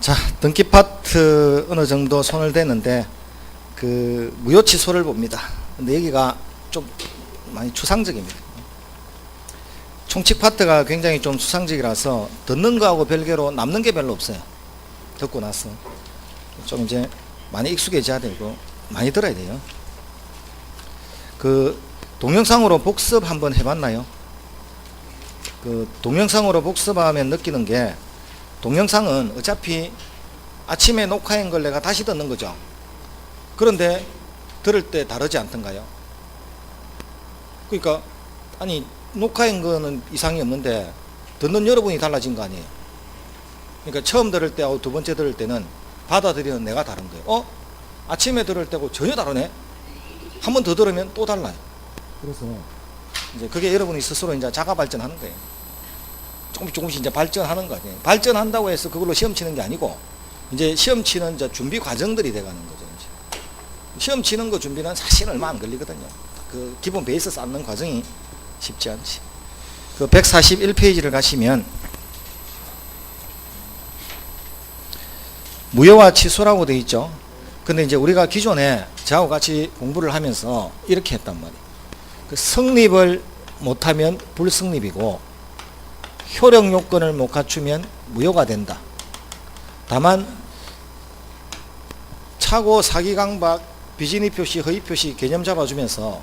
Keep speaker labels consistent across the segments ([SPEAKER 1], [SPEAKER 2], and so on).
[SPEAKER 1] 자, 등기 파트 어느 정도 손을 댔는데 그 무효 취소를 봅니다. 근데 여기가 좀 많이 추상적입니다. 총칙 파트가 굉장히 좀 추상적이라서 듣는 거하고 별개로 남는 게 별로 없어요. 듣고 나서 좀 이제 많이 익숙해져야 되고 많이 들어야 돼요. 그 동영상으로 복습 한번 해봤나요? 그 동영상으로 복습하면 느끼는 게, 동영상은 어차피 아침에 녹화한 걸 내가 다시 듣는 거죠. 그런데 들을 때 다르지 않던가요? 그러니까 아니 녹화한 거는 이상이 없는데 듣는 여러분이 달라진 거 아니에요. 그러니까 처음 들을 때하고 두 번째 들을 때는 받아들이는 내가 다른 거예요. 아침에 들을 때고 전혀 다르네. 한 번 더 들으면 또 달라요. 그래서 이제 그게 여러분이 스스로 이제 자가 발전하는 거예요. 조금씩 이제 발전하는 거 아니에요. 발전한다고 해서 그걸로 시험 치는 게 아니고, 이제 시험 치는 이제 준비 과정들이 돼가는 거죠. 이제 시험 치는 거 준비는 사실 얼마 안 걸리거든요. 그 기본 베이스 쌓는 과정이 쉽지 않지. 그 141페이지를 가시면 무효와 취소라고 되어 있죠. 근데 이제 우리가 기존에 저하고 같이 공부를 하면서 이렇게 했단 말이에요. 그 성립을 못하면 불성립이고, 효력 요건을 못 갖추면 무효가 된다. 다만 착오, 사기, 강박, 비진의 표시, 허위 표시 개념 잡아주면서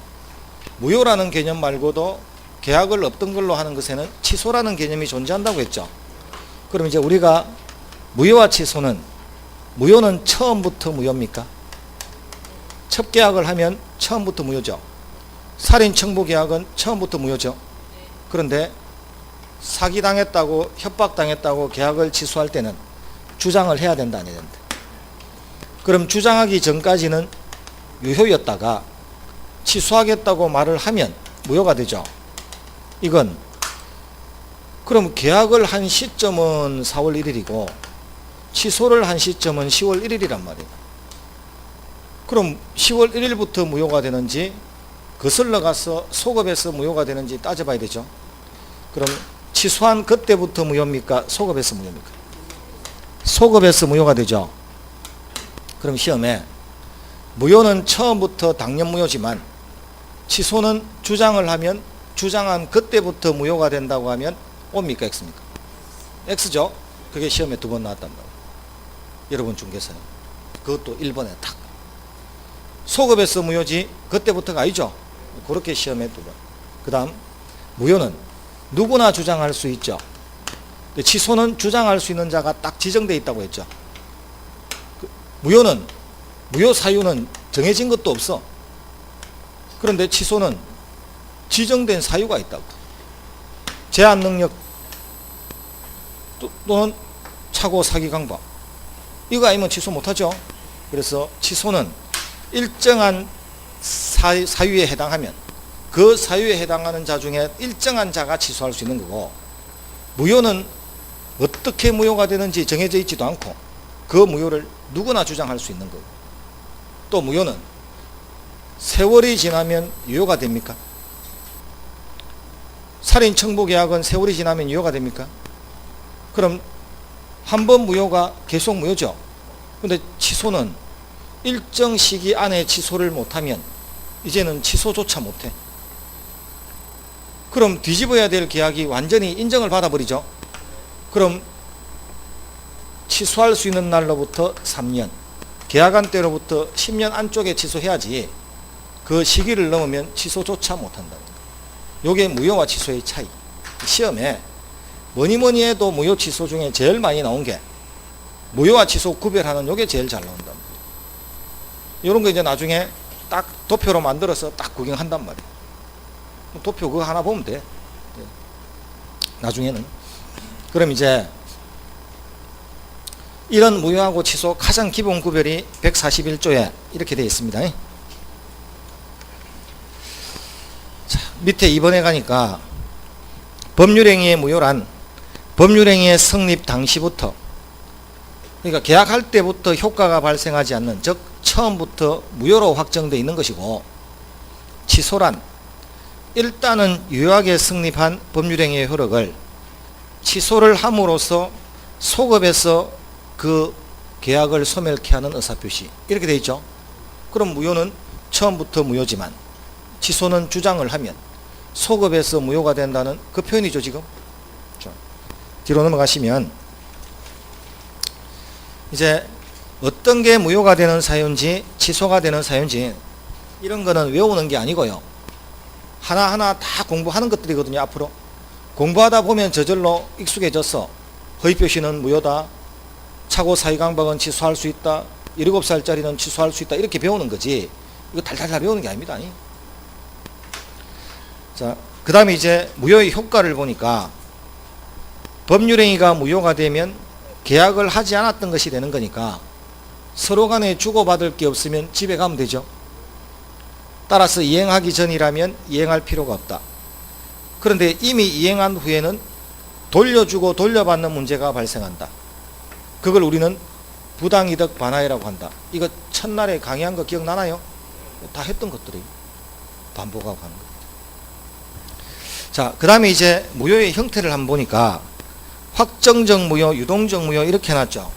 [SPEAKER 1] 무효라는 개념 말고도 계약을 없던 걸로 하는 것에는 취소라는 개념이 존재한다고 했죠. 그럼 이제 우리가 무효와 취소는, 무효는 처음부터 무효입니까? 첫 계약을 하면 처음부터 무효죠. 살인 청부 계약은 처음부터 무효죠. 그런데 사기당했다고, 협박당했다고 계약을 취소할 때는 주장을 해야 된다, 안 해야 된다? 그럼 주장하기 전까지는 유효였다가 취소하겠다고 말을 하면 무효가 되죠. 이건 그럼 계약을 한 시점은 4월 1일이고 취소를 한 시점은 10월 1일이란 말이에요. 그럼 10월 1일부터 무효가 되는지 거슬러 가서 소급해서 무효가 되는지 따져봐야 되죠. 그럼 취소한 그때부터 무효입니까? 소급해서 무효입니까? 소급해서 무효가 되죠. 그럼 시험에 무효는 처음부터 당연 무효지만 취소는 주장을 하면 주장한 그때부터 무효가 된다고 하면 O입니까? X입니까? X죠. 그게 시험에 두 번 나왔단 말이에요. 여러분 중개사요. 그것도 1번에 탁. 소급해서 무효지 그때부터가 아니죠. 그렇게 시험에 두 번. 그 다음 무효는 누구나 주장할 수 있죠. 근데 취소는 주장할 수 있는 자가 딱 지정되어 있다고 했죠. 무효는, 무효 사유는 정해진 것도 없어. 그런데 취소는 지정된 사유가 있다고. 제한 능력 또는 착오, 사기, 강박, 이거 아니면 취소 못하죠. 그래서 취소는 일정한 사유에 해당하면 그 사유에 해당하는 자 중에 일정한 자가 취소할 수 있는 거고, 무효는 어떻게 무효가 되는지 정해져 있지도 않고 그 무효를 누구나 주장할 수 있는 거고, 또 무효는 세월이 지나면 유효가 됩니까? 살인 청부 계약은 세월이 지나면 유효가 됩니까? 그럼 한 번 무효가 계속 무효죠. 근데 취소는 일정 시기 안에 취소를 못하면 이제는 취소조차 못해. 그럼 뒤집어야 될 계약이 완전히 인정을 받아버리죠. 그럼 취소할 수 있는 날로부터 3년, 계약한 때로부터 10년 안쪽에 취소해야지 그 시기를 넘으면 취소조차 못한다는 거예요. 이게 무효와 취소의 차이. 시험에 뭐니 해도 무효 취소 중에 제일 많이 나온 게 무효와 취소 구별하는 이게 제일 잘 나온단 말이에요. 이런 거 이제 나중에 딱 도표로 만들어서 딱 구경한단 말이에요. 도표 그거 하나 보면 돼. 나중에는. 그럼 이제 이런 무효하고 취소 가장 기본 구별이 141조에 이렇게 되어 있습니다. 자, 밑에 2번에 가니까 법률행위의 무효란 법률행위의 성립 당시부터, 그러니까 계약할 때부터 효과가 발생하지 않는, 즉 처음부터 무효로 확정되어 있는 것이고, 취소란 일단은 유효하게 성립한 법률행위의 효력을 취소를 함으로써 소급해서 그 계약을 소멸케 하는 의사표시 이렇게 돼 있죠. 그럼 무효는 처음부터 무효지만 취소는 주장을 하면 소급해서 무효가 된다는 그 표현이죠 지금. 자, 뒤로 넘어가시면 이제 어떤 게 무효가 되는 사유인지 취소가 되는 사유인지 이런 거는 외우는 게 아니고요. 하나하나 다 공부하는 것들이거든요. 앞으로 공부하다 보면 저절로 익숙해져서 허위표시는 무효다, 차고 사위강박은 취소할 수 있다, 7살짜리는 취소할 수 있다 이렇게 배우는 거지 이거 달달달 배우는 게 아닙니다. 자, 그 다음에 이제 무효의 효과를 보니까 법률행위가 무효가 되면 계약을 하지 않았던 것이 되는 거니까 서로 간에 주고받을 게 없으면 집에 가면 되죠. 따라서 이행하기 전이라면 이행할 필요가 없다. 그런데 이미 이행한 후에는 돌려주고 돌려받는 문제가 발생한다. 그걸 우리는 부당이득 반하회라고 한다. 이거 첫날에 강의한 거 기억나나요? 다 했던 것들이 반복하고 하는 거. 자, 그 다음에 이제 무효의 형태를 한번 보니까 확정적 무효, 유동적 무효 이렇게 해놨죠.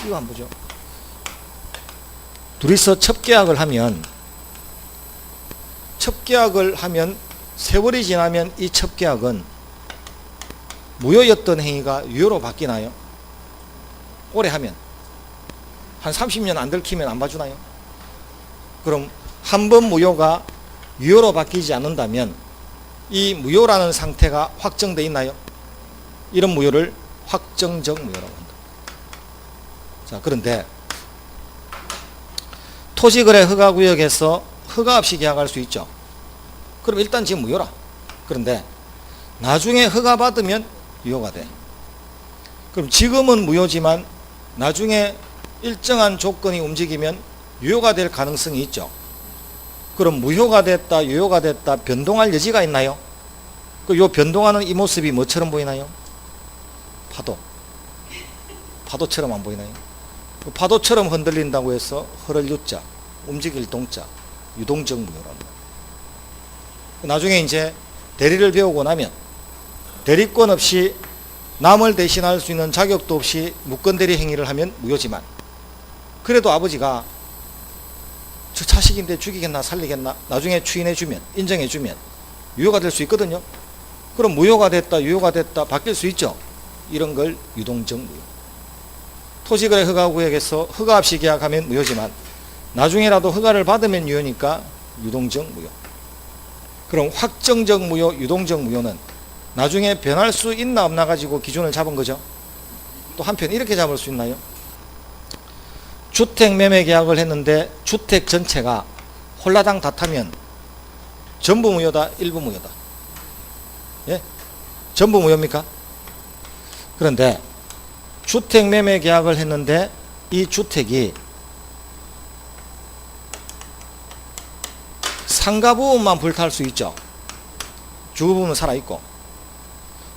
[SPEAKER 1] 이거 한번 보죠. 둘이서 첩계약을 하면 세월이 지나면 이 첩계약은 무효였던 행위가 유효로 바뀌나요? 오래 하면 한 30년 안 들키면 안 봐주나요? 그럼 한 번 무효가 유효로 바뀌지 않는다면 이 무효라는 상태가 확정되어 있나요? 이런 무효를 확정적 무효라고 한다. 자, 그런데 토지거래 허가구역에서 허가 없이 계약할 수 있죠. 그럼 일단 지금 무효라. 그런데 나중에 허가 받으면 유효가 돼. 그럼 지금은 무효지만 나중에 일정한 조건이 움직이면 유효가 될 가능성이 있죠. 그럼 무효가 됐다, 유효가 됐다 변동할 여지가 있나요? 요 변동하는 이 모습이 뭐처럼 보이나요? 파도처럼 안 보이나요? 파도처럼 흔들린다고 해서 흐를 유자, 움직일 동자, 유동적 무효랍니다. 나중에 이제 대리를 배우고 나면 대리권 없이 남을 대신할 수 있는 자격도 없이 무권대리 행위를 하면 무효지만 그래도 아버지가 저 자식인데 죽이겠나 살리겠나 나중에 추인해주면 인정해주면 유효가 될 수 있거든요. 그럼 무효가 됐다 유효가 됐다 바뀔 수 있죠. 이런 걸 유동적 무효. 토지거래 허가구역에서 허가 없이 계약하면 무효지만 나중에라도 허가를 받으면 유효니까 유동적 무효. 그럼 확정적 무효, 유동적 무효는 나중에 변할 수 있나 없나 가지고 기준을 잡은 거죠. 또 한편 이렇게 잡을 수 있나요? 주택 매매 계약을 했는데 주택 전체가 홀라당 다 타면 전부 무효다, 일부 무효다. 예? 전부 무효입니까? 그런데 주택 매매 계약을 했는데 이 주택이 상가 부분만 불탈 수 있죠. 주거 부분은 살아있고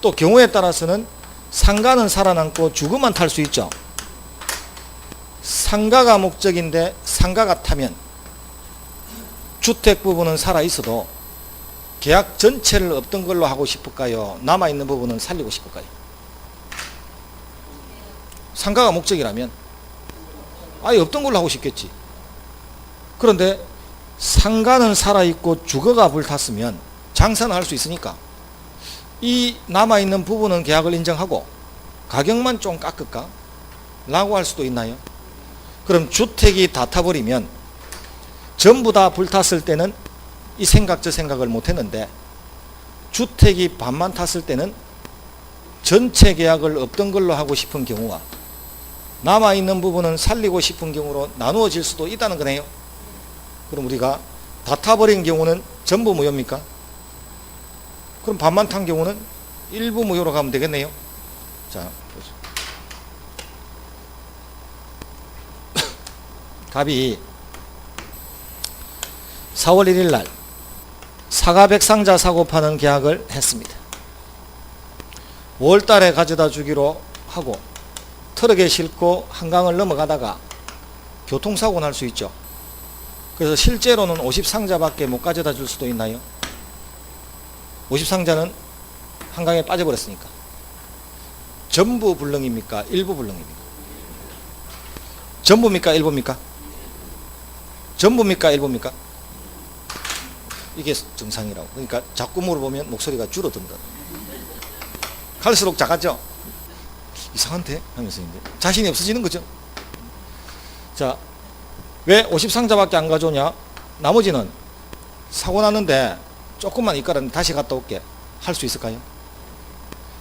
[SPEAKER 1] 또 경우에 따라서는 상가는 살아남고 주거만 탈 수 있죠. 상가가 목적인데 상가가 타면 주택 부분은 살아있어도 계약 전체를 없던 걸로 하고 싶을까요? 남아있는 부분은 살리고 싶을까요? 상가가 목적이라면 아예 없던 걸로 하고 싶겠지. 그런데 상가는 살아있고 주거가 불탔으면 장사는 할 수 있으니까 이 남아있는 부분은 계약을 인정하고 가격만 좀 깎을까? 라고 할 수도 있나요? 그럼 주택이 다 타버리면 전부 다 불탔을 때는 이 생각 저 생각을 못했는데 주택이 반만 탔을 때는 전체 계약을 없던 걸로 하고 싶은 경우와 남아있는 부분은 살리고 싶은 경우로 나누어질 수도 있다는 거네요. 그럼 우리가 다 타버린 경우는 전부 무효입니까? 그럼 반만 탄 경우는 일부 무효로 가면 되겠네요. 자, 보죠. 갑이 4월 1일 날 사과백상자 사고 파는 계약을 했습니다. 5월 달에 가져다 주기로 하고 트럭에 싣고 한강을 넘어가다가 교통사고 날 수 있죠. 그래서 실제로는 50상자밖에 못 가져다 줄 수도 있나요? 50상자는 한강에 빠져버렸으니까. 전부 불능입니까? 일부 불능입니까? 전부입니까? 일부입니까? 전부입니까? 일부입니까? 이게 정상이라고. 그러니까 자꾸 물어보면 목소리가 줄어든다. 갈수록 작아져. 이상한데? 하면서 이제 자신이 없어지는 거죠. 자, 왜 50상자밖에 안 가져오냐? 나머지는 사고 났는데 조금만 이끌었는데 다시 갔다 올게. 할 수 있을까요?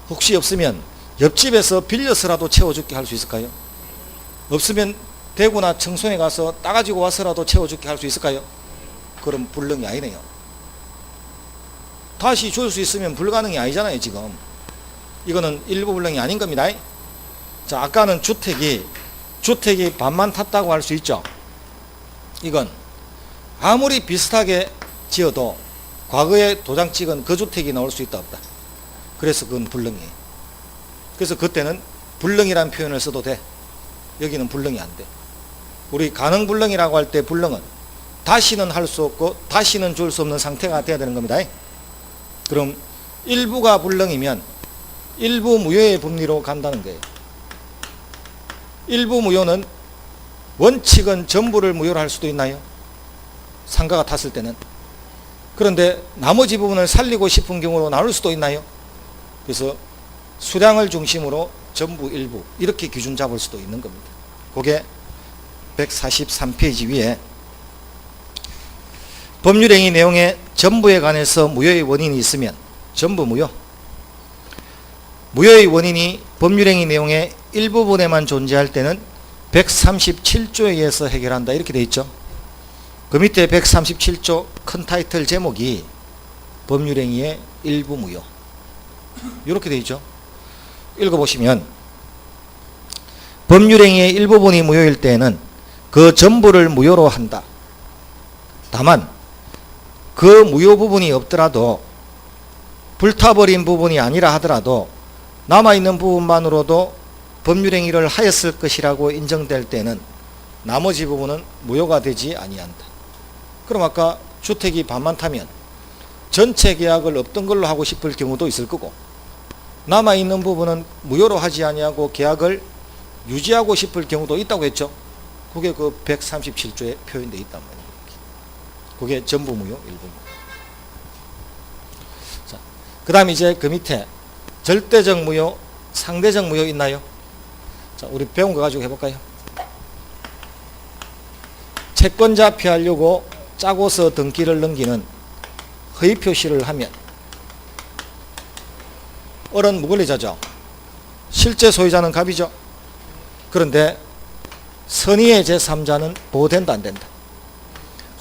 [SPEAKER 1] 혹시 없으면 옆집에서 빌려서라도 채워줄게 할 수 있을까요? 없으면 대구나 청송에 가서 따가지고 와서라도 채워줄게 할 수 있을까요? 그럼 불능이 아니네요. 다시 줄 수 있으면 불가능이 아니잖아요, 지금. 이거는 일부 불능이 아닌 겁니다. 자, 아까는 주택이 반만 탔다고 할 수 있죠. 이건 아무리 비슷하게 지어도 과거에 도장 찍은 그 주택이 나올 수 있다 없다. 그래서 그건 불능이에요. 그래서 그때는 불능이라는 표현을 써도 돼. 여기는 불능이 안 돼. 우리 가능불능이라고 할 때 불능은 다시는 할 수 없고 다시는 줄 수 없는 상태가 돼야 되는 겁니다. 그럼 일부가 불능이면 일부 무효의 법리로 간다는 거예요. 일부 무효는 원칙은 전부를 무효로 할 수도 있나요? 상가가 탔을 때는. 그런데 나머지 부분을 살리고 싶은 경우로 나눌 수도 있나요? 그래서 수량을 중심으로 전부 일부 이렇게 기준 잡을 수도 있는 겁니다. 그게 143페이지 위에 법률행위 내용의 전부에 관해서 무효의 원인이 있으면 전부 무효. 무효의 원인이 법률행위 내용의 일부분에만 존재할 때는 137조에 의해서 해결한다 이렇게 되어 있죠. 그 밑에 137조 큰 타이틀 제목이 법률행위의 일부 무효 이렇게 되어 있죠. 읽어보시면 법률행위의 일부분이 무효일 때에는 그 전부를 무효로 한다. 다만 그 무효 부분이 없더라도 불타버린 부분이 아니라 하더라도 남아있는 부분만으로도 법률행위를 하였을 것이라고 인정될 때는 나머지 부분은 무효가 되지 아니한다. 그럼 아까 주택이 반만 타면 전체 계약을 없던 걸로 하고 싶을 경우도 있을 거고 남아있는 부분은 무효로 하지 아니하고 계약을 유지하고 싶을 경우도 있다고 했죠. 그게 그 137조에 표현되어 있단 말이에요. 그게 전부 무효, 일부 무효. 자, 그 다음 이제 그 밑에 절대적 무효, 상대적 무효 있나요? 자, 우리 배운 거 가지고 해볼까요? 채권자 피하려고 짜고서 등기를 넘기는 허위 표시를 하면 을은 무권리자죠. 실제 소유자는 갑이죠. 그런데 선의의 제3자는 보호된다 안 된다?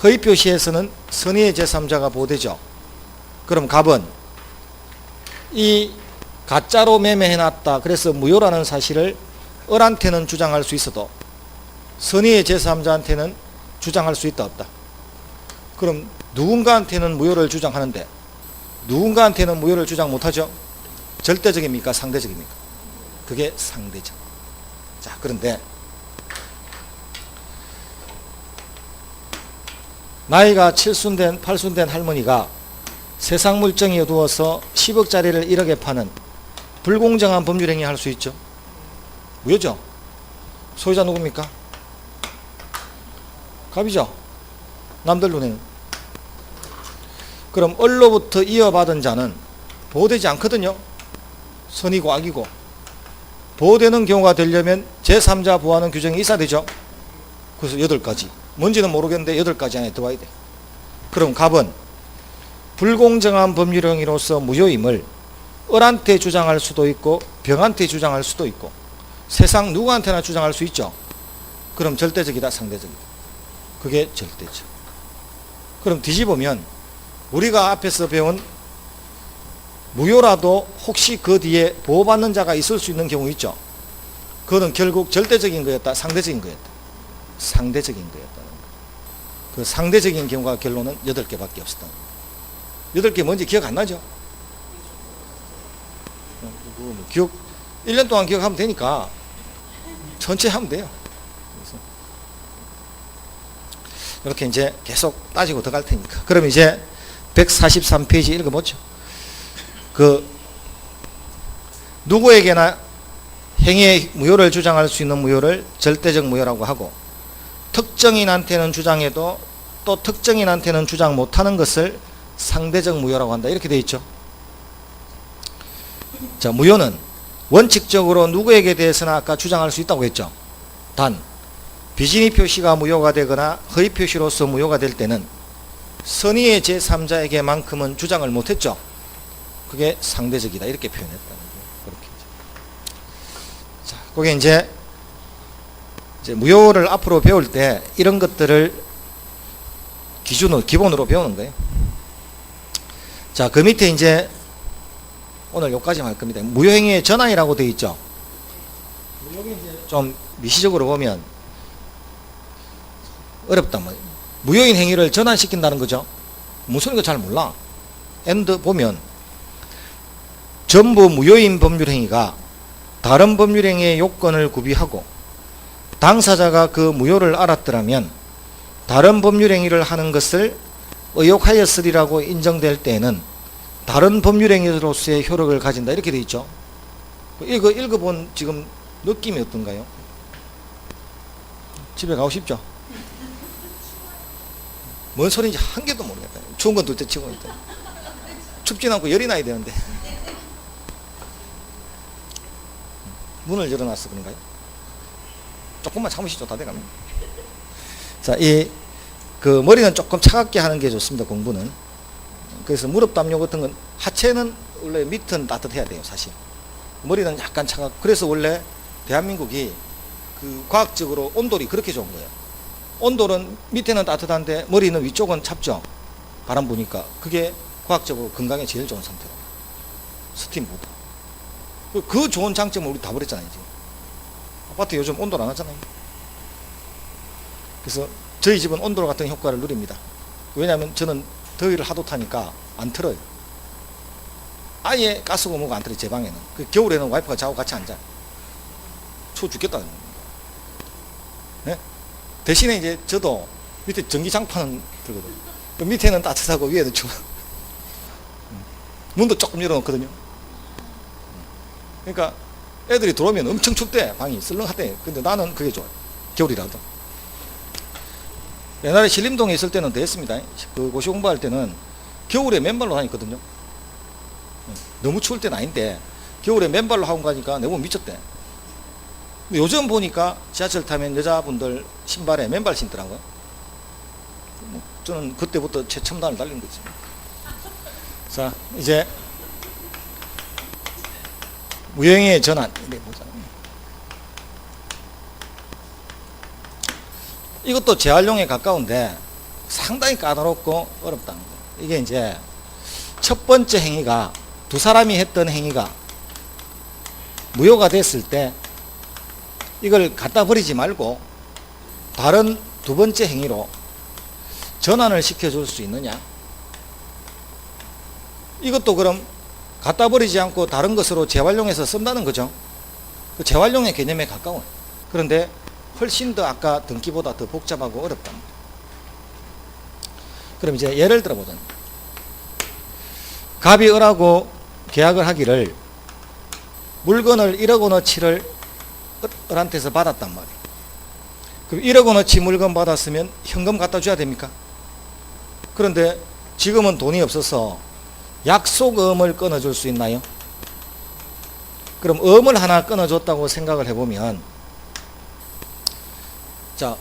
[SPEAKER 1] 허위 표시에서는 선의의 제3자가 보호되죠. 그럼 갑은 이 가짜로 매매해놨다 그래서 무효라는 사실을 을한테는 주장할 수 있어도 선의의 제3자한테는 주장할 수 있다 없다? 그럼 누군가한테는 무효를 주장하는데 누군가한테는 무효를 주장 못하죠. 절대적입니까? 상대적입니까? 그게 상대적. 자, 그런데 나이가 7순 된 8순 된 할머니가 세상 물정이 어두워서 10억짜리를 1억에 파는 불공정한 법률행위 할 수 있죠. 무효죠. 소유자 누굽니까? 갑이죠. 남들 눈에는. 그럼 을로부터 이어받은 자는 보호되지 않거든요. 선이고 악이고. 보호되는 경우가 되려면 제3자 보호하는 규정이 있어야 되죠. 그래서 8가지. 뭔지는 모르겠는데 8가지 안에 들어와야 돼. 그럼 갑은 불공정한 법률행위로서 무효임을 을한테 주장할 수도 있고 병한테 주장할 수도 있고 세상 누구한테나 주장할 수 있죠. 그럼 절대적이다 상대적이다? 그게 절대적. 그럼 뒤집으면 우리가 앞에서 배운 무효라도 혹시 그 뒤에 보호받는 자가 있을 수 있는 경우 있죠. 그거는 결국 절대적인 거였다 상대적인 거였다? 상대적인 거였다는 거. 그 상대적인 경우가 결론은 8개밖에 없었던 거예요. 8개 뭔지 기억 안 나죠? 기억 1년 동안 기억하면 되니까 전체 하면 돼요. 그래서 이렇게 이제 계속 따지고 들어갈 테니까. 그럼 이제 143페이지 읽어보죠. 그 누구에게나 행위의 무효를 주장할 수 있는 무효를 절대적 무효라고 하고, 특정인한테는 주장해도 또 특정인한테는 주장 못하는 것을 상대적 무효라고 한다. 이렇게 되어 있죠. 자, 무효는 원칙적으로 누구에게 대해서나 아까 주장할 수 있다고 했죠. 단 비진의 표시가 무효가 되거나 허위 표시로서 무효가 될 때는 선의의 제3자에게만큼은 주장을 못했죠. 그게 상대적이다. 이렇게 표현했다는 거예요. 그렇게. 자, 그게 이제 무효를 앞으로 배울 때 이런 것들을 기본으로 배우는 거예요. 자, 그 밑에 이제 오늘 여기까지만 할 겁니다. 무효행위의 전환이라고 되어 있죠. 여기 이제 좀 미시적으로 보면 어렵단 말이에요. 무효인 행위를 전환시킨다는 거죠. 무슨 소리인가 잘 몰라. 엔드 보면 전부 무효인 법률행위가 다른 법률행위의 요건을 구비하고 당사자가 그 무효를 알았더라면 다른 법률행위를 하는 것을 의혹하였으리라고 인정될 때에는 다른 법률행위로서의 효력을 가진다. 이렇게 되어 있죠. 이거 읽어본 지금 느낌이 어떤가요? 집에 가고 싶죠? 뭔 소리인지 한 개도 모르겠다. 추운 건 둘째 치고 있다. 춥진 않고 열이 나야 되는데. 문을 열어놨어 그런가요? 조금만 참으시죠. 다 돼가면. 자, 그 머리는 조금 차갑게 하는 게 좋습니다. 공부는. 그래서 무릎 담요 같은 건 하체는 원래 밑은 따뜻해야 돼요. 사실 머리는 약간 차갑고. 그래서 원래 대한민국이 그 과학적으로 온돌이 그렇게 좋은 거예요. 온돌은 밑에는 따뜻한데 머리는 위쪽은 찹죠. 바람 부니까. 그게 과학적으로 건강에 제일 좋은 상태로. 스팀보다. 그 좋은 장점을 우리 다 버렸잖아요. 지금. 아파트 요즘 온돌 안 하잖아요. 그래서 저희 집은 온돌 같은 효과를 누립니다. 왜냐하면 저는 더위를 하도 타니까 안 틀어요. 아예 가스고무가 안 틀어요. 제 방에는. 그 겨울에는 와이프가 자고 같이 앉아. 추워 죽겠다는 겁니다. 네? 대신에 이제 저도 밑에 전기장판은 들거든요. 그 밑에는 따뜻하고 위에는 추워. 문도 조금 열어놓거든요. 그러니까 애들이 들어오면 엄청 춥대. 방이 썰렁하대. 근데 나는 그게 좋아요. 겨울이라도. 옛날에 신림동에 있을 때는 됐습니다. 그 고시 공부할 때는 겨울에 맨발로 다녔거든요. 너무 추울 때는 아닌데 겨울에 맨발로 하고 가니까 너무 미쳤대. 근데 요즘 보니까 지하철 타면 여자분들 신발에 맨발 신더라고요. 저는 그때부터 최첨단을 달린 거지. 자, 이제 무효행위의 전환. 이것도 재활용에 가까운데 상당히 까다롭고 어렵다는 거예요. 이게 이제 첫 번째 행위가 두 사람이 했던 행위가 무효가 됐을 때 이걸 갖다 버리지 말고 다른 두 번째 행위로 전환을 시켜줄 수 있느냐. 이것도 그럼 갖다 버리지 않고 다른 것으로 재활용해서 쓴다는 거죠. 그 재활용의 개념에 가까워요. 그런데 훨씬 더 아까 등기보다 더 복잡하고 어렵답니다. 그럼 이제 예를 들어보자. 갑이 을하고 계약을 하기를 물건을 1억 원어치를 을한테서 받았단 말이에요. 그럼 1억 원어치 물건 받았으면 현금 갖다 줘야 됩니까? 그런데 지금은 돈이 없어서 약속음을 끊어줄 수 있나요? 그럼 음을 하나 끊어줬다고 생각을 해보면, 자,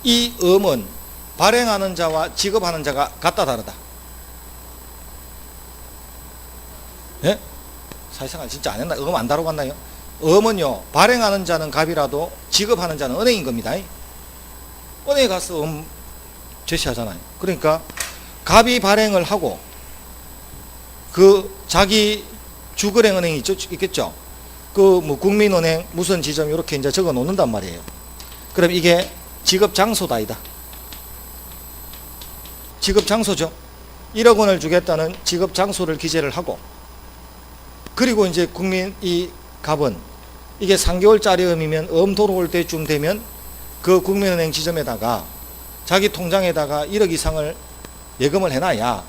[SPEAKER 1] 이 음은 발행하는 자와 지급하는 자가 같다 다르다? 예? 사실상 진짜 안 했나? 음 안 다루고 갔나요? 음은요, 발행하는 자는 갑이라도 지급하는 자는 은행인 겁니다. 은행에 가서 제시하잖아요. 그러니까 갑이 발행을 하고 그 자기 주거래은행이 있겠죠. 그 뭐 국민은행 무슨 지점 이렇게 이제 적어 놓는단 말이에요. 그럼 이게 지급 장소다 이다. 지급 장소죠. 1억 원을 주겠다는 지급 장소를 기재를 하고, 그리고 이제 국민 이 갑은 이게 3개월짜리 음이면 음 돌아올 때쯤 되면 그 국민은행 지점에다가 자기 통장에다가 1억 이상을 예금을 해놔야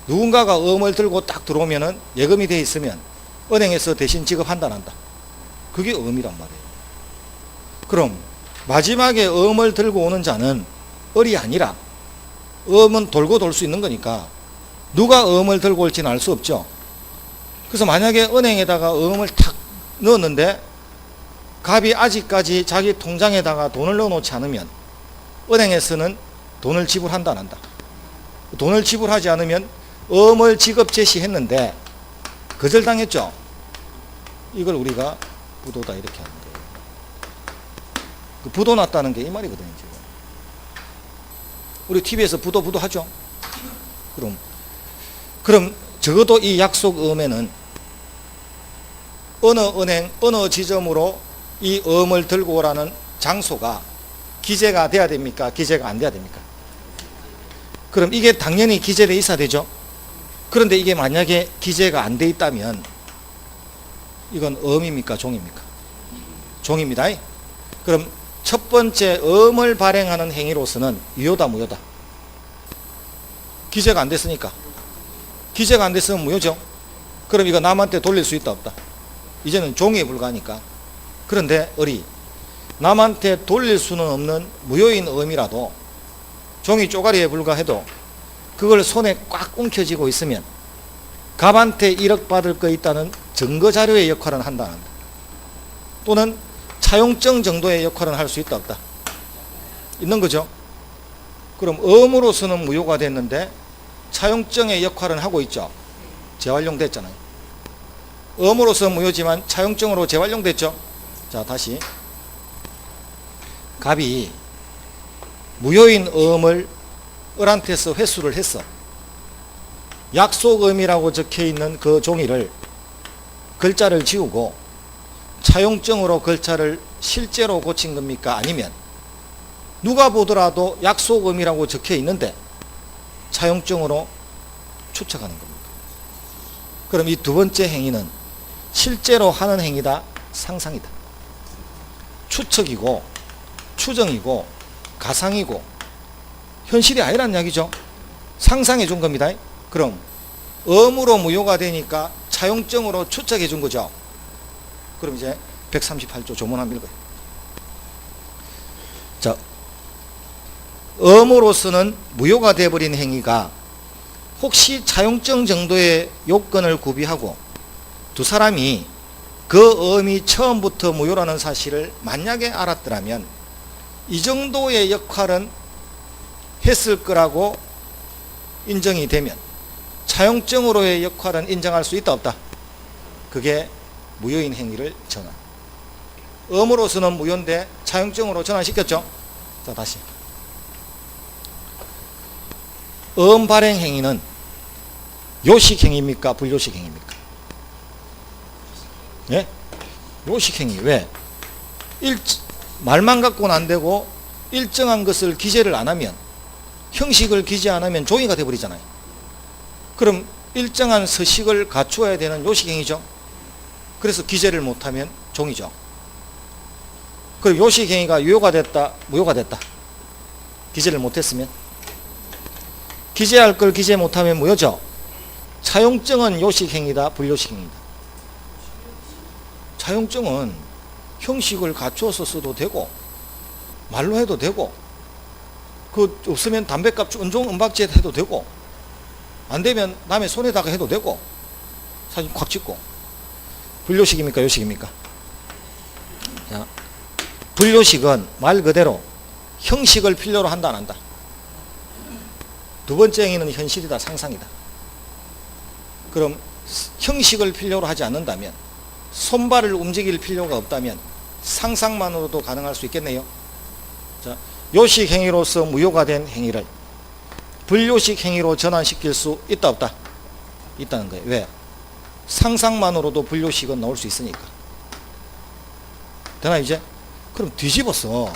[SPEAKER 1] 누군가가 음을 들고 딱 들어오면은 예금이 돼 있으면 은행에서 대신 지급한다 한다. 그게 음이란 말이에요. 그럼 마지막에 음을 들고 오는 자는 을이 아니라, 음은 돌고 돌 수 있는 거니까 누가 음을 들고 올지는 알 수 없죠. 그래서 만약에 은행에다가 음을 탁 넣었는데 갑이 아직까지 자기 통장에다가 돈을 넣어놓지 않으면 은행에서는 돈을 지불한다 안 한다? 돈을 지불하지 않으면 음을 지급 제시했는데 거절당했죠. 이걸 우리가 부도다 이렇게 하는 거예요. 그 부도 났다는 게 이 말이거든요. 지금 우리 TV에서 부도 하죠. 그럼 적어도 이 약속 음에는 어느 은행 어느 지점으로 이 음을 들고 오라는 장소가 기재가 돼야 됩니까? 기재가 안 돼야 됩니까? 그럼 이게 당연히 기재돼 있어야 되죠. 그런데 이게 만약에 기재가 안 돼 있다면 이건 음입니까? 종입니까? 종입니다. 그럼 첫 번째 음을 발행하는 행위로서는 유효다 무효다? 기재가 안 됐으니까. 기재가 안 됐으면 무효죠. 그럼 이거 남한테 돌릴 수 있다 없다? 이제는 종에 불과하니까. 그런데 을이 남한테 돌릴 수는 없는 무효인 음이라도 종이 쪼가리에 불과해도 그걸 손에 꽉 움켜쥐고 있으면 갑한테 1억 받을 거 있다는 증거 자료의 역할은 한다 안 한다? 또는 차용증 정도의 역할은 할 수 있다 없다? 있는 거죠. 그럼 음으로서는 무효가 됐는데 차용증의 역할은 하고 있죠. 재활용됐잖아요. 음으로서 무효지만 차용증으로 재활용됐죠. 자, 다시 갑이 무효인 음을 을한테서 회수를 했어. 약속음이라고 적혀있는 그 종이를 글자를 지우고 차용증으로 글자를 실제로 고친 겁니까? 아니면 누가 보더라도 약속음이라고 적혀있는데 차용증으로 추측하는 겁니다. 그럼 이 두 번째 행위는 실제로 하는 행위다, 상상이다. 추측이고 추정이고 가상이고 현실이 아니란 이야기죠. 상상해 준 겁니다. 그럼 음으로 무효가 되니까 차용증으로 추측해 준 거죠. 그럼 이제 138조 조문 한번 읽어요. 자, 음으로서는 무효가 되어버린 행위가 혹시 차용증 정도의 요건을 구비하고 두 사람이 그 음이 처음부터 무효라는 사실을 만약에 알았더라면 이 정도의 역할은 했을 거라고 인정이 되면 차용증으로의 역할은 인정할 수 있다 없다? 그게 무효인 행위를 전환. 음으로서는 무효인데 차용증으로 전환시켰죠. 자, 다시 음 발행 행위는 요식 행위입니까? 불요식 행위입니까? 예? 요식 행위. 왜? 말만 갖고는 안 되고 일정한 것을 기재를 안 하면, 형식을 기재 안 하면 종이가 되어버리잖아요. 그럼 일정한 서식을 갖추어야 되는 요식 행위죠. 그래서 기재를 못하면 종이죠. 그럼 요식 행위가 유효가 됐다, 무효가 됐다? 기재를 못했으면? 기재할 걸 기재 못하면 무효죠. 차용증은 요식 행위다, 불요식 행위다? 차용증은 형식을 갖추어서 써도 되고 말로 해도 되고 그 없으면 담배값 은종 은박지에 해도 되고 안 되면 남의 손에다가 해도 되고 사진 콱 찍고. 불요식입니까? 요식입니까? 자, 불요식은 말 그대로 형식을 필요로 한다 안 한다? 두 번째 행위는 현실이다, 상상이다. 그럼 형식을 필요로 하지 않는다면, 손발을 움직일 필요가 없다면 상상만으로도 가능할 수 있겠네요. 자, 요식 행위로서 무효가 된 행위를 불요식 행위로 전환시킬 수 있다 없다? 있다는 거예요. 왜? 상상만으로도 불요식은 나올 수 있으니까. 되나 이제? 그럼 뒤집어서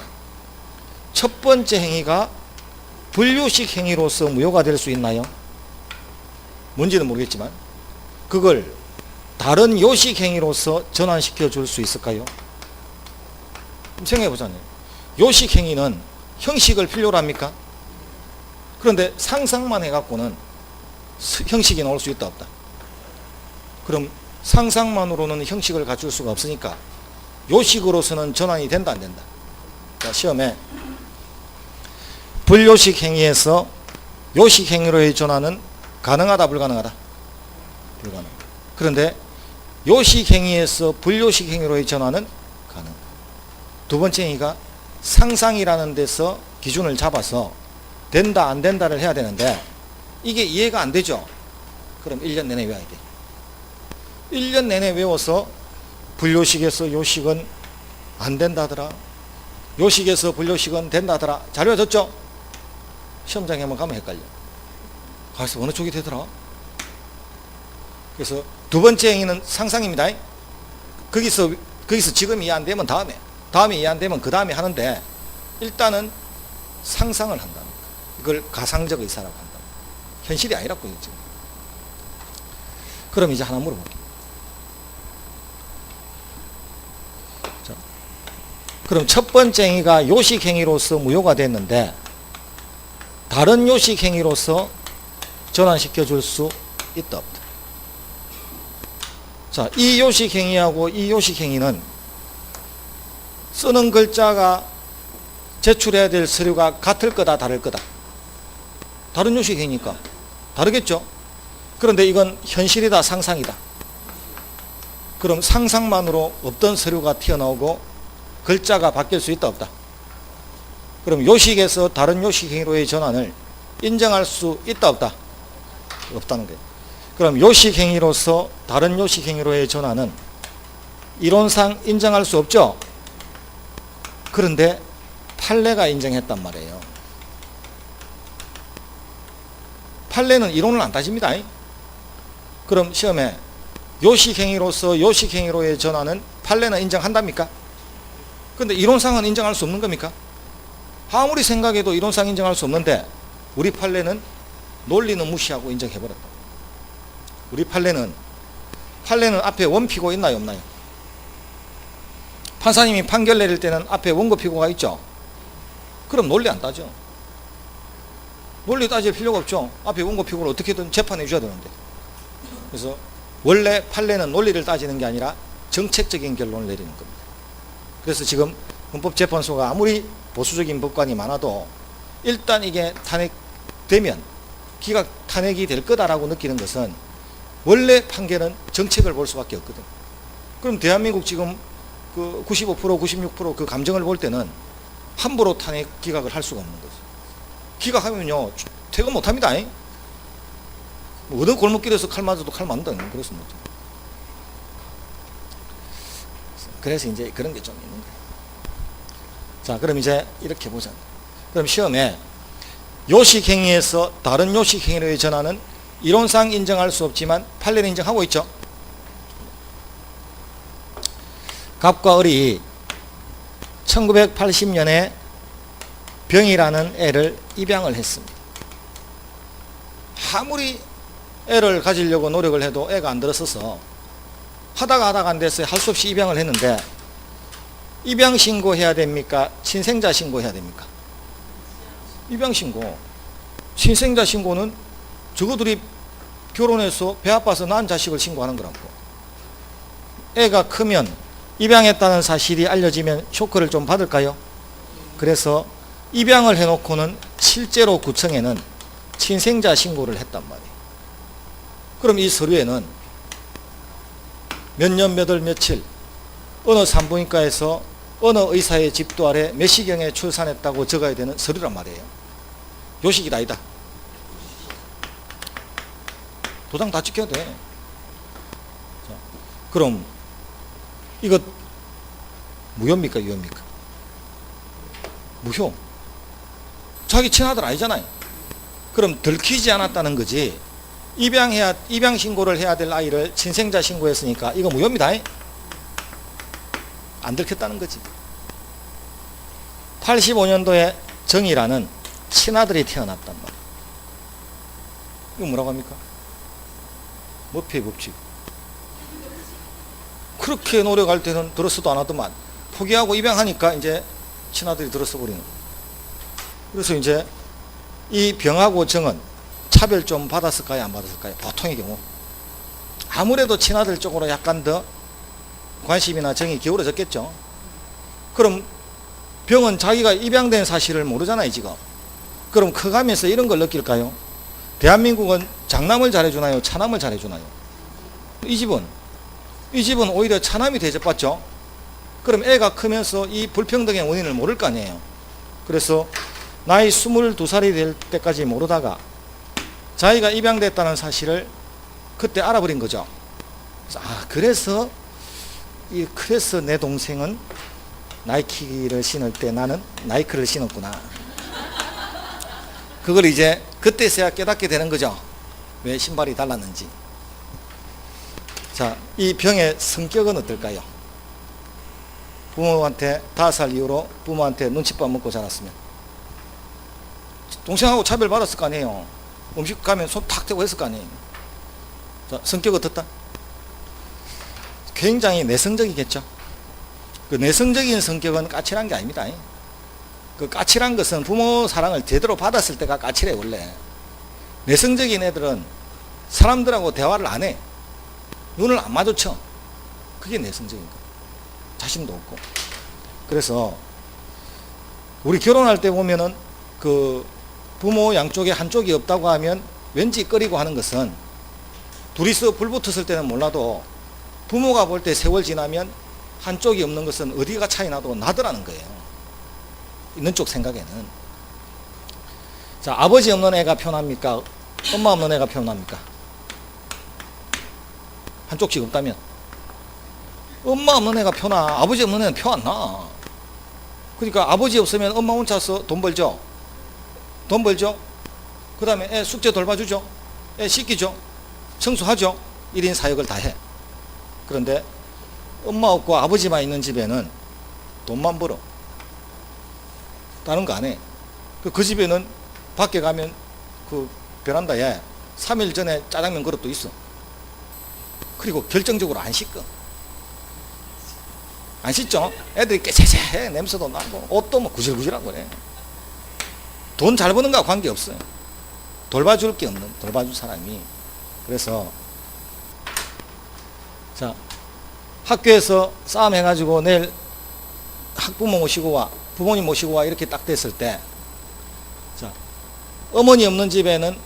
[SPEAKER 1] 첫 번째 행위가 불요식 행위로서 무효가 될 수 있나요? 뭔지는 모르겠지만 그걸 다른 요식 행위로서 전환시켜 줄 수 있을까요? 생각해 보자고요. 요식 행위는 형식을 필요로 합니까? 그런데 상상만 해갖고는 형식이 나올 수 있다 없다? 그럼 상상만으로는 형식을 갖출 수가 없으니까 요식으로서는 전환이 된다 안 된다? 자, 시험에 불요식 행위에서 요식 행위로의 전환은 가능하다 불가능하다? 불가능. 그런데 요식 행위에서 불요식 행위로의 전환은 가능. 두 번째 행위가 상상이라는 데서 기준을 잡아서 된다 안 된다를 해야 되는데 이게 이해가 안 되죠? 그럼 1년 내내 외워야 돼. 1년 내내 외워서 불요식에서 요식은 안 된다더라, 요식에서 불요식은 된다더라. 잘 외워졌죠? 시험장에 한번 가면 헷갈려. 가서 어느 쪽이 되더라? 그래서 두 번째 행위는 상상입니다. 거기서 지금 이해 안 되면 다음에 이해 안 되면 그 다음에 하는데 일단은 상상을 한다는 거예요. 이걸 가상적 의사라고 한다. 현실이 아니라고요, 지금. 그럼 이제 하나 물어볼게요. 자, 그럼 첫 번째 행위가 요식 행위로서 무효가 됐는데 다른 요식 행위로서 전환시켜 줄 수 있다 없다? 자, 이 요식 행위하고 이 요식 행위는 쓰는 글자가 제출해야 될 서류가 같을 거다 다를 거다? 다른 요식 행위니까 다르겠죠? 그런데 이건 현실이다 상상이다? 그럼 상상만으로 없던 서류가 튀어나오고 글자가 바뀔 수 있다 없다? 그럼 요식에서 다른 요식 행위로의 전환을 인정할 수 있다 없다? 없다는 거예요. 그럼 요식 행위로서 다른 요식 행위로의 전환은 이론상 인정할 수 없죠? 그런데 판례가 인정했단 말이에요. 판례는 이론을 안 따집니다. 그럼 시험에 요식 행위로서 요식 행위로의 전환은 판례는 인정한답니까? 그런데 이론상은 인정할 수 없는 겁니까? 아무리 생각해도 이론상 인정할 수 없는데 우리 판례는 논리는 무시하고 인정해버렸다. 우리 판례는 앞에 원피고 있나요 없나요? 판사님이 판결 내릴 때는 앞에 원고 피고가 있죠. 그럼 논리 안 따져. 논리 따질 필요가 없죠. 앞에 원고 피고를 어떻게든 재판해 줘야 되는데. 그래서 원래 판례는 논리를 따지는 게 아니라 정책적인 결론을 내리는 겁니다. 그래서 지금 헌법재판소가 아무리 보수적인 법관이 많아도 일단 이게 탄핵되면 기각 탄핵이 될 거다라고 느끼는 것은 원래 판결은 정책을 볼 수밖에 없거든. 그럼 대한민국 지금 그 95%, 96% 그 감정을 볼 때는 함부로 탄핵 기각을 할 수가 없는 거죠. 기각하면요 퇴근 못합니다. 어느 골목길에서 칼 맞아도 칼 맞는다. 그렇습니다. 그래서 이제 그런 게 좀 있는 거예요. 자, 그럼 이제 이렇게 보자. 그럼 시험에 요식 행위에서 다른 요식 행위로의 전환은 이론상 인정할 수 없지만 판례는 인정하고 있죠. 갑과 을이 1980년에 병이라는 애를 입양을 했습니다. 아무리 애를 가지려고 노력을 해도 애가 안 들었어서 하다가 안 돼서 할 수 없이 입양을 했는데 입양 신고해야 됩니까? 친생자 신고해야 됩니까? 입양 신고. 친생자 신고는 저거들이 결혼해서 배 아파서 낳은 자식을 신고하는 거라고. 애가 크면 입양했다는 사실이 알려지면 쇼크를 좀 받을까요? 그래서 입양을 해놓고는 실제로 구청에는 친생자 신고를 했단 말이에요. 그럼 이 서류에는 몇 년 몇 월 며칠 어느 산부인과에서 어느 의사의 집도 아래 몇 시경에 출산했다고 적어야 되는 서류란 말이에요. 요식이다 아니다? 도장 다 찍혀야 돼. 자, 그럼 이거 무효입니까 유효입니까? 무효. 자기 친아들 아니잖아요. 그럼 들키지 않았다는 거지. 입양 신고를 해야 될 아이를 친생자 신고했으니까 이거 무효입니다. 안 들켰다는 거지. 85년도에 정이라는 친아들이 태어났단 말이야. 이거 뭐라고 합니까? 머피의 법칙. 그렇게 노력할 때는 들었어도 안 하더만 포기하고 입양하니까 이제 친아들이 들었어 버리는 거예요. 그래서 이제 이 병하고 정은 차별 좀 받았을까요 안 받았을까요? 보통의 경우 아무래도 친아들 쪽으로 약간 더 관심이나 정이 기울어졌겠죠. 그럼 병은 자기가 입양된 사실을 모르잖아요, 지금. 그럼 커가면서 이런 걸 느낄까요? 대한민국은 장남을 잘해주나요? 차남을 잘해주나요? 이 집은 오히려 차남이 대접받죠. 그럼 애가 크면서 이 불평등의 원인을 모를 거 아니에요. 그래서 나이 22살이 될 때까지 모르다가 자기가 입양됐다는 사실을 그때 알아버린 거죠. 그래서 내 동생은 나이키를 신을 때 나는 나이크를 신었구나. 그걸 이제 그때서야 깨닫게 되는 거죠. 왜 신발이 달랐는지. 자, 이 병의 성격은 어떨까요? 부모한테 5살 이후로 부모한테 눈칫밥 먹고 자랐으면 동생하고 차별받았을 거 아니에요. 음식 가면 손 탁 대고 했을 거 아니에요. 자, 성격 어떻다? 굉장히 내성적이겠죠. 그 내성적인 성격은 까칠한 게 아닙니다. 그 까칠한 것은 부모 사랑을 제대로 받았을 때가 까칠해. 원래 내성적인 애들은 사람들하고 대화를 안 해. 눈을 안 마주쳐. 그게 내성적인 거. 자신도 없고. 그래서 우리 결혼할 때 보면은 그 부모 양쪽에 한쪽이 없다고 하면 왠지 꺼리고 하는 것은 둘이서 불붙었을 때는 몰라도 부모가 볼 때 세월 지나면 한쪽이 없는 것은 어디가 차이 나도 나더라는 거예요. 있는 쪽 생각에는. 자, 아버지 없는 애가 편합니까? 엄마 없는 애가 편합니까? 한쪽씩 없다면 엄마 없는 애가 편하. 아버지 없는 애는 표 안 나. 그러니까 아버지 없으면 엄마 혼자서 돈 벌죠. 그 다음에 애 숙제 돌봐주죠. 애 씻기죠. 청소하죠. 1인 사역을 다 해. 그런데 엄마 없고 아버지만 있는 집에는 돈만 벌어. 다른 거 안 해. 그 집에는 밖에 가면 그 베란다에 3일 전에 짜장면 그릇도 있어. 그리고 결정적으로 안 씻고. 안 씻죠? 애들이 깨세세 냄새도 나고 옷도 뭐 구질구질하고 그래. 돈 잘 버는 거와 관계없어요. 돌봐줄 게 없는, 돌봐줄 사람이. 그래서 자, 학교에서 싸움 해가지고 내일 학부모 모시고 와, 부모님 모시고 와 이렇게 딱 됐을 때, 자, 어머니 없는 집에는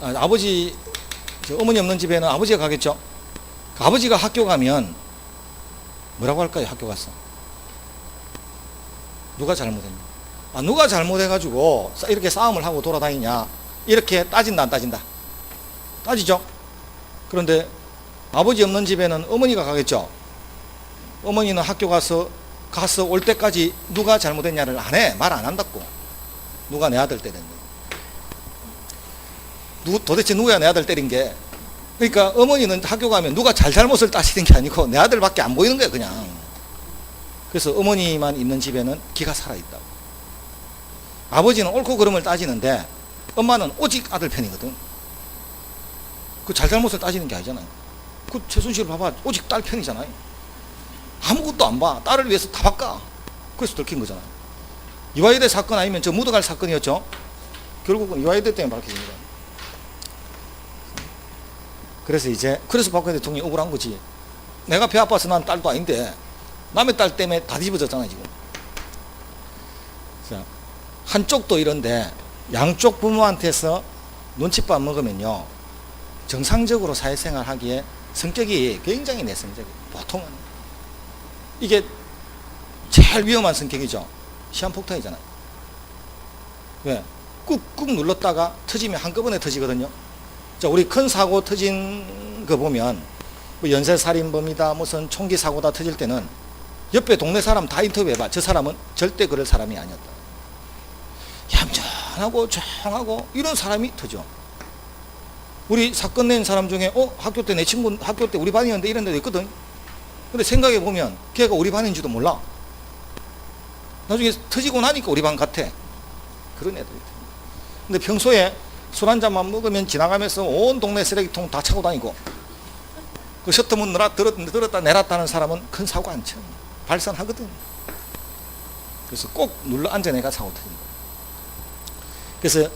[SPEAKER 1] 어머니 없는 집에는 아버지가 가겠죠. 아버지가 학교 가면 뭐라고 할까요? 학교 가서 누가 잘못했냐? 누가 잘못해가지고 이렇게 싸움을 하고 돌아다니냐? 이렇게 따진다 안 따진다? 따지죠. 그런데 아버지 없는 집에는 어머니가 가겠죠. 어머니는 학교 가서 올 때까지 누가 잘못했냐를 안 해. 말 안 한다고. 누가 내 아들 때렸니? 도대체 누구야 내 아들 때린 게? 그러니까 어머니는 학교 가면 누가 잘못을 따지는 게 아니고 내 아들밖에 안 보이는 거야 그냥. 그래서 어머니만 있는 집에는 기가 살아있다고. 아버지는 옳고 그름을 따지는데 엄마는 오직 아들 편이거든. 그 잘잘못을 따지는 게 아니잖아요. 그 최순실 봐봐. 오직 딸 편이잖아요. 아무것도 안 봐. 딸을 위해서 다 바꿔. 그래서 들킨 거잖아요. 이화여대 사건 아니면 저 묻어갈 사건이었죠. 결국은 이화여대 때문에 밝혀집니다. 그래서 박근혜 대통령이 억울한 거지. 내가 배 아파서 난 딸도 아닌데 남의 딸 때문에 다 뒤집어졌잖아요 지금. 자, 한쪽도 이런데 양쪽 부모한테서 눈칫밥 먹으면요 정상적으로 사회생활 하기에 성격이 굉장히 내성적이에요. 보통은 이게 제일 위험한 성격이죠. 시한폭탄이잖아요. 왜? 꾹꾹 눌렀다가 터지면 한꺼번에 터지거든요. 자, 우리 큰 사고 터진 거 보면 뭐 연쇄살인범이다 무슨 총기 사고다 터질 때는 옆에 동네 사람 다 인터뷰해봐. 저 사람은 절대 그럴 사람이 아니었다. 얌전하고 조용하고 이런 사람이 터져. 우리 사건 낸 사람 중에 학교 때 내 친구 학교 때 우리 반이었는데 이런 데도 있거든. 근데 생각해 보면 걔가 우리 반인지도 몰라. 나중에 터지고 나니까 우리 반 같아. 그런 애들이 있다. 근데 평소에 술 한 잔만 먹으면 지나가면서 온 동네 쓰레기통 다 차고 다니고 그 셔터문 들었다 내렸다 하는 사람은 큰 사고 안 쳐. 발산하거든. 그래서 꼭 눌러 앉아 내가 사고 터진다. 그래서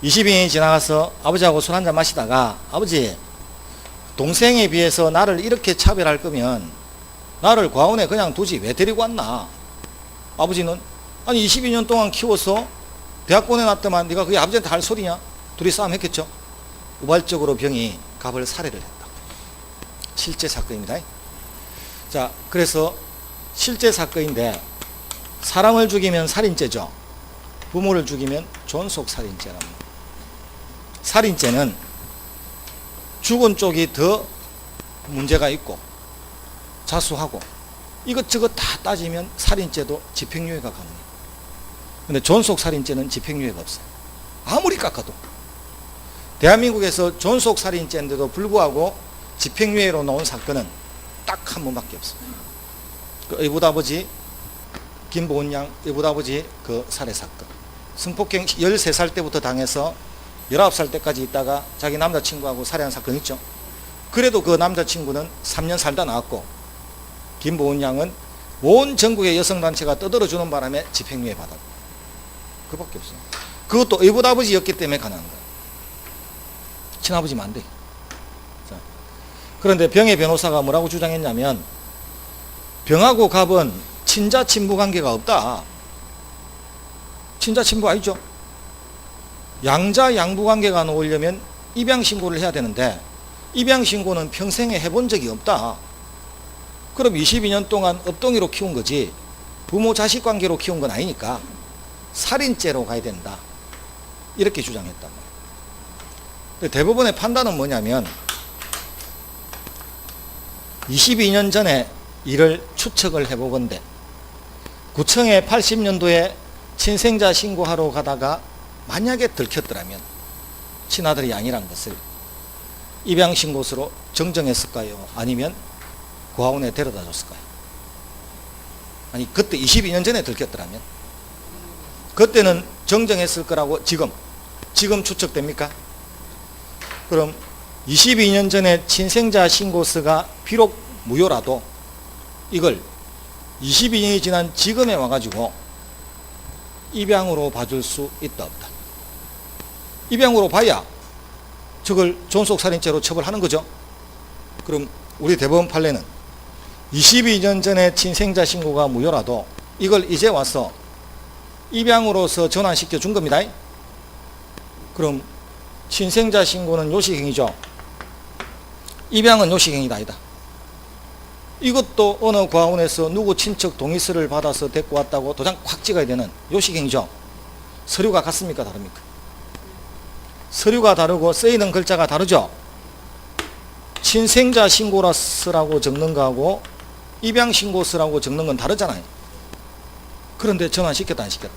[SPEAKER 1] 20인이 지나가서 아버지하고 술 한 잔 마시다가 아버지 동생에 비해서 나를 이렇게 차별할 거면 나를 과원에 그냥 두지 왜 데리고 왔나? 아버지는 아니 22년 동안 키워서 대학 보내놨더만 네가 그게 아버지한테 할 소리냐? 둘이 싸움했겠죠. 우발적으로 병이 갑을 살해를 했다. 실제 사건입니다. 자, 그래서 실제 사건인데 사람을 죽이면 살인죄죠. 부모를 죽이면 존속살인죄랍니다. 살인죄는 죽은 쪽이 더 문제가 있고 자수하고 이것저것 다 따지면 살인죄도 집행유예가 갑니다. 근데 존속살인죄는 집행유예가 없어요. 아무리 깎아도. 대한민국에서 존속살인죄인데도 불구하고 집행유예로 나온 사건은 딱 한 번밖에 없습니다. 그 의붓아버지 김보은 양 의붓아버지 그 살해 사건. 성폭행 13살 때부터 당해서 19살 때까지 있다가 자기 남자친구하고 살해한 사건 있죠. 그래도 그 남자친구는 3년 살다 나왔고 김보은 양은 온 전국의 여성단체가 떠들어주는 바람에 집행유예 받았고 그밖에 없어요. 그것도 의붓아버지였기 때문에 가능한 거예요. 친아버지면 안 돼. 자, 그런데 병의 변호사가 뭐라고 주장했냐면 병하고 갑은 친자 친부 관계가 없다. 친자 친부 아니죠. 양자 양부 관계가 놓으려면 입양 신고를 해야 되는데 입양 신고는 평생에 해본 적이 없다. 그럼 22년 동안 엎덩이로 키운 거지 부모 자식 관계로 키운 건 아니니까 살인죄로 가야 된다. 이렇게 주장했단 말이에요. 대법원의 판단은 뭐냐면 22년 전에 이를 추측을 해보건대 구청에 80년도에 친생자 신고하러 가다가 만약에 들켰더라면 친아들이 아니란 것을 입양신고서로 정정했을까요? 아니면 고아원에 데려다 줬을까요? 아니 그때 22년 전에 들켰더라면 그때는 정정했을 거라고 지금 추측됩니까? 그럼 22년 전에 친생자 신고서가 비록 무효라도 이걸 22년이 지난 지금에 와가지고 입양으로 봐줄 수 있다 없다. 입양으로 봐야 저걸 존속살인죄로 처벌하는 거죠. 그럼 우리 대법원 판례는 22년 전에 친생자 신고가 무효라도 이걸 이제 와서 입양으로서 전환시켜 준 겁니다. 그럼 친생자 신고는 요식행위죠. 입양은 요식행위다 아니다. 이것도 어느 고아원에서 누구 친척 동의서를 받아서 데리고 왔다고 도장 콱 찍어야 되는 요식행위죠. 서류가 같습니까? 다릅니까? 서류가 다르고 쓰이는 글자가 다르죠. 친생자 신고서라고 적는 거하고 입양 신고서라고 적는 건 다르잖아요. 그런데 전환시켰다 안 시켰다?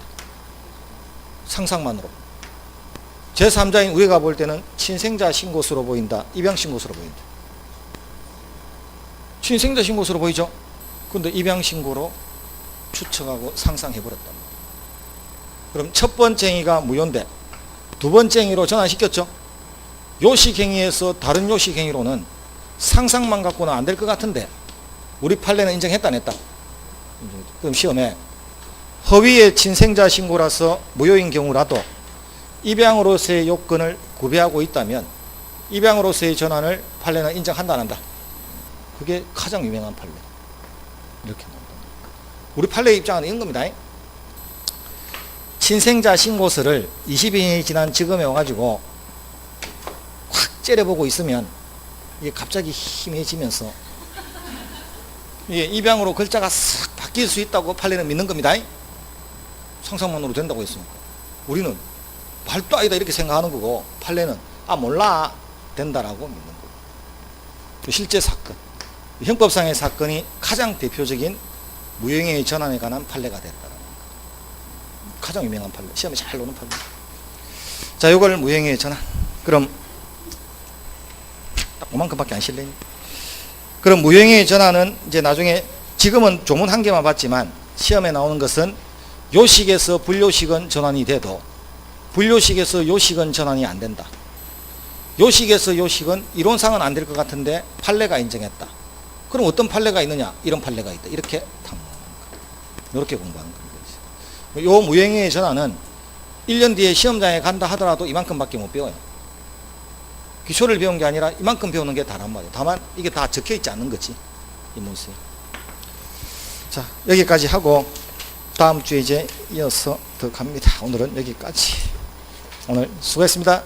[SPEAKER 1] 상상만으로. 제3자인 우리가 볼 때는 친생자 신고서로 보인다. 입양 신고서로 보인다. 친생자 신고서로 보이죠? 그런데 입양 신고로 추측하고 상상해버렸단 말이에요. 그럼 첫 번째 행위가 무효인데 두 번째 행위로 전환시켰죠? 요식행위에서 다른 요식행위로는 상상만 갖고는 안 될 것 같은데 우리 판례는 인정했다 안 했다? 그럼 시험에 허위의 친생자 신고라서 무효인 경우라도 입양으로서의 요건을 구비하고 있다면 입양으로서의 전환을 판례는 인정한다 안 한다? 그게 가장 유명한 판례. 이렇게 나온다. 우리 판례의 입장은 이런 겁니다. 친생자 신고서를 22년이 지난 지금에 와가지고 확 째려보고 있으면 이게 갑자기 희미해지면서 이게 입양으로 글자가 싹 바뀔 수 있다고 판례는 믿는 겁니다. 상상만으로 된다고 했으니까. 우리는 말도 아니다 이렇게 생각하는 거고 판례는 아 몰라 된다라고 믿는 거고. 실제 사건, 형법상의 사건이 가장 대표적인 무효행위 전환에 관한 판례가 됐다라는 거. 가장 유명한 판례, 시험에 잘 나오는 판례. 자, 요걸 무효행위 전환. 그럼 딱 그만큼밖에 안 실례니. 그럼 무효행위 전환은 이제 나중에 지금은 조문 한 개만 봤지만 시험에 나오는 것은 요식에서 불요식은 전환이 돼도 불요식에서 요식은 전환이 안 된다. 요식에서 요식은 이론상은 안 될 것 같은데 판례가 인정했다. 그럼 어떤 판례가 있느냐? 이런 판례가 있다. 이렇게 탐구하는 거예요. 이렇게 공부하는 거예요. 요 무효행위의 전환은 1년 뒤에 시험장에 간다 하더라도 이만큼밖에 못 배워요. 기초를 배운 게 아니라 이만큼 배우는 게 다란 말이에요. 다만 이게 다 적혀 있지 않는 거지. 이 문서에. 자, 여기까지 하고 다음 주에 이제 이어서 더 갑니다. 오늘은 여기까지. 오늘 수고했습니다.